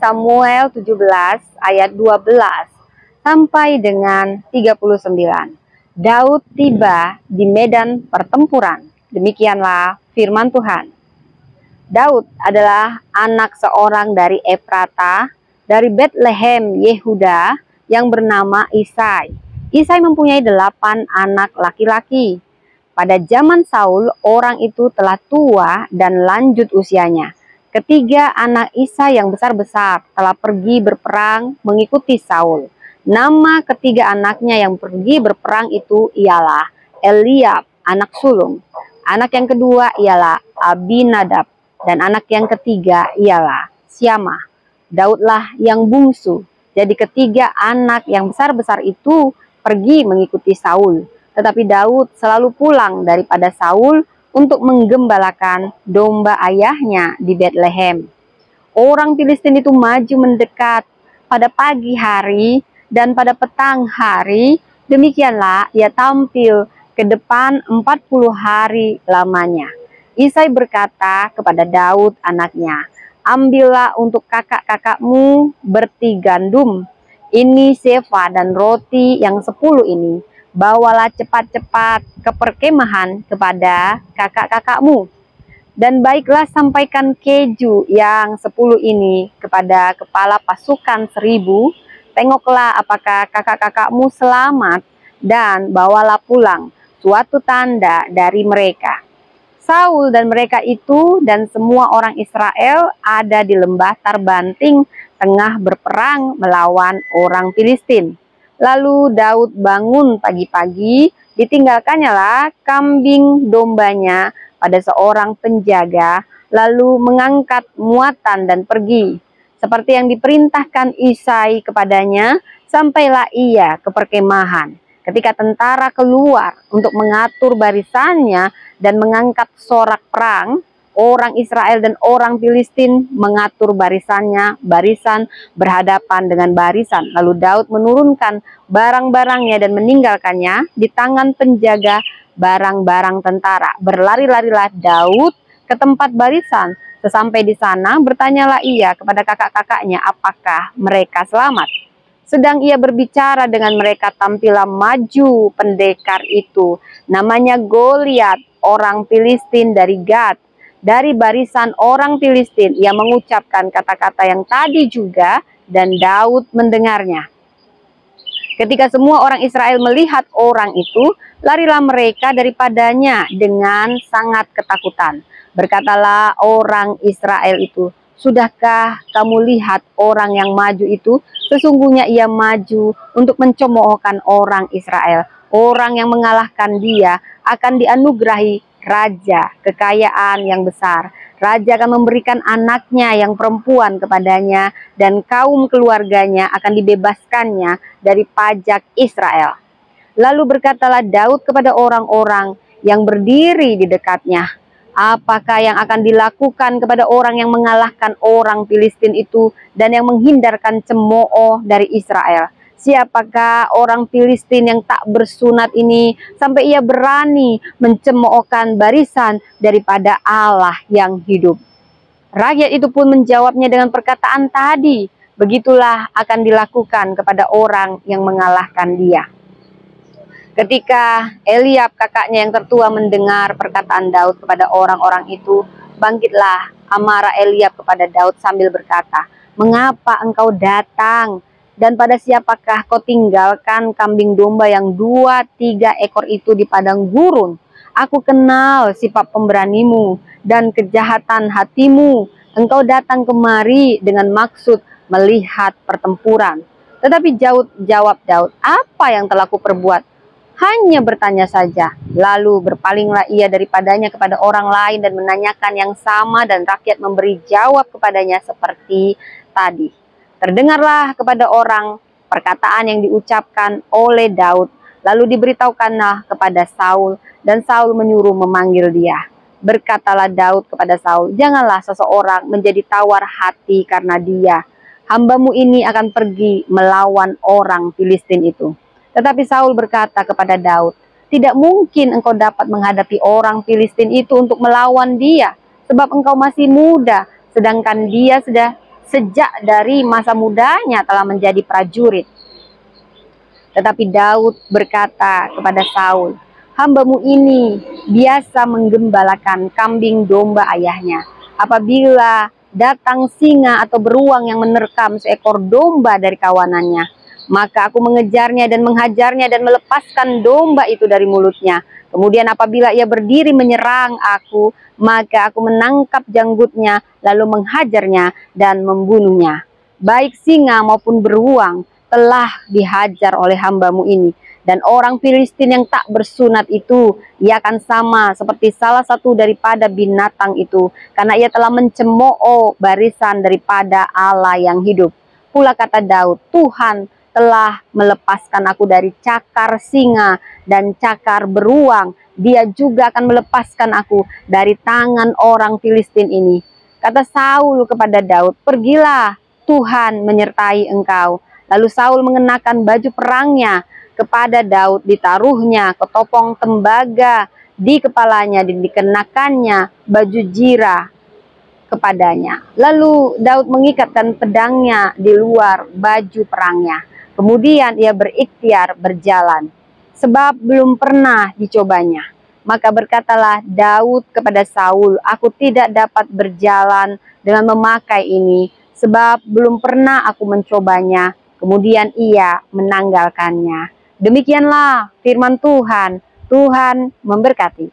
Samuel 17 ayat 12 sampai dengan 39. Daud tiba di medan pertempuran. Demikianlah firman Tuhan. Daud adalah anak seorang dari Efrata, dari Betlehem Yehuda yang bernama Isai. Isai mempunyai 8 anak laki-laki. Pada zaman Saul, orang itu telah tua dan lanjut usianya. Ketiga anak Isai yang besar-besar telah pergi berperang mengikuti Saul. Nama ketiga anaknya yang pergi berperang itu ialah Eliab, anak sulung. Anak yang kedua ialah Abinadab. Dan anak yang ketiga ialah Syamah. Daudlah yang bungsu. Jadi ketiga anak yang besar-besar itu pergi mengikuti Saul. Tetapi Daud selalu pulang daripada Saul untuk menggembalakan domba ayahnya di Betlehem. Orang Filistin itu maju mendekat pada pagi hari dan pada petang hari. Demikianlah ia tampil ke depan 40 hari lamanya. Isai berkata kepada Daud anaknya, "Ambillah untuk kakak-kakakmu berti gandum, ini sefa dan roti yang 10 ini. Bawalah cepat-cepat ke perkemahan kepada kakak-kakakmu. Dan baiklah sampaikan keju yang 10 ini kepada kepala pasukan 1000. Tengoklah apakah kakak-kakakmu selamat, dan bawalah pulang suatu tanda dari mereka." Saul dan mereka itu dan semua orang Israel ada di lembah Tarbanting tengah berperang melawan orang Filistin. Lalu Daud bangun pagi-pagi, ditinggalkannya lah kambing dombanya pada seorang penjaga, lalu mengangkat muatan dan pergi. Seperti yang diperintahkan Isai kepadanya, sampailah ia ke perkemahan. Ketika tentara keluar untuk mengatur barisannya dan mengangkat sorak perang, orang Israel dan orang Filistin mengatur barisan berhadapan dengan barisan. Lalu Daud menurunkan barang-barangnya dan meninggalkannya di tangan penjaga barang-barang tentara. Berlari-larilah Daud ke tempat barisan. Sesampai di sana, bertanyalah ia kepada kakak-kakaknya apakah mereka selamat. Sedang ia berbicara dengan mereka, tampillah maju pendekar itu, namanya Goliat, orang Filistin dari Gad. Dari barisan orang Filistin, ia mengucapkan kata-kata yang tadi juga, dan Daud mendengarnya. Ketika semua orang Israel melihat orang itu, larilah mereka daripadanya dengan sangat ketakutan. Berkatalah orang Israel itu, "Sudahkah kamu lihat orang yang maju itu? Sesungguhnya ia maju untuk mencemoohkan orang Israel. Orang yang mengalahkan dia akan dianugerahi raja, kekayaan yang besar. Raja akan memberikan anaknya yang perempuan kepadanya, dan kaum keluarganya akan dibebaskannya dari pajak Israel." Lalu berkatalah Daud kepada orang-orang yang berdiri di dekatnya, "Apakah yang akan dilakukan kepada orang yang mengalahkan orang Filistin itu dan yang menghindarkan cemooh dari Israel? Siapakah orang Filistin yang tak bersunat ini sampai ia berani mencemoohkan barisan daripada Allah yang hidup?" Rakyat itu pun menjawabnya dengan perkataan tadi, "Begitulah akan dilakukan kepada orang yang mengalahkan dia." Ketika Eliab kakaknya yang tertua mendengar perkataan Daud kepada orang-orang itu, bangkitlah amarah Eliab kepada Daud sambil berkata, "Mengapa engkau datang? Dan pada siapakah kau tinggalkan kambing domba yang 2-3 ekor itu di padang gurun? Aku kenal sifat pemberanimu dan kejahatan hatimu. Engkau datang kemari dengan maksud melihat pertempuran." Tetapi jawab Daud, "Apa yang telah kuperbuat? Hanya bertanya saja." Lalu berpalinglah ia daripadanya kepada orang lain dan menanyakan yang sama, dan rakyat memberi jawab kepadanya seperti tadi. Terdengarlah kepada orang perkataan yang diucapkan oleh Daud. Lalu diberitahukanlah kepada Saul, dan Saul menyuruh memanggil dia. Berkatalah Daud kepada Saul, "Janganlah seseorang menjadi tawar hati karena dia. Hambamu ini akan pergi melawan orang Filistin itu." Tetapi Saul berkata kepada Daud, "Tidak mungkin engkau dapat menghadapi orang Filistin itu untuk melawan dia, sebab engkau masih muda, sedangkan dia sudah sejak dari masa mudanya telah menjadi prajurit. Tetapi Daud berkata kepada Saul, "Hambamu ini biasa menggembalakan kambing domba ayahnya. Apabila datang singa atau beruang yang menerkam seekor domba dari kawanannya, maka aku mengejarnya dan menghajarnya dan melepaskan domba itu dari mulutnya. Kemudian apabila ia berdiri menyerang aku, maka aku menangkap janggutnya, lalu menghajarnya dan membunuhnya. Baik singa maupun beruang telah dihajar oleh hambamu ini. Dan orang Filistin yang tak bersunat itu, ia akan sama seperti salah satu daripada binatang itu, karena ia telah mencemooh barisan daripada Allah yang hidup." Pula kata Daud, "Tuhan telah melepaskan aku dari cakar singa dan cakar beruang. Dia juga akan melepaskan aku dari tangan orang Filistin ini." Kata Saul kepada Daud, "Pergilah, Tuhan menyertai engkau." Lalu Saul mengenakan baju perangnya kepada Daud, ditaruhnya ketopong tembaga di kepalanya dan dikenakannya baju jirah kepadanya. Lalu Daud mengikatkan pedangnya di luar baju perangnya. Kemudian ia berikhtiar berjalan, sebab belum pernah dicobanya. Maka berkatalah Daud kepada Saul, "Aku tidak dapat berjalan dengan memakai ini, sebab belum pernah aku mencobanya." Kemudian ia menanggalkannya. Demikianlah firman Tuhan. Tuhan memberkati.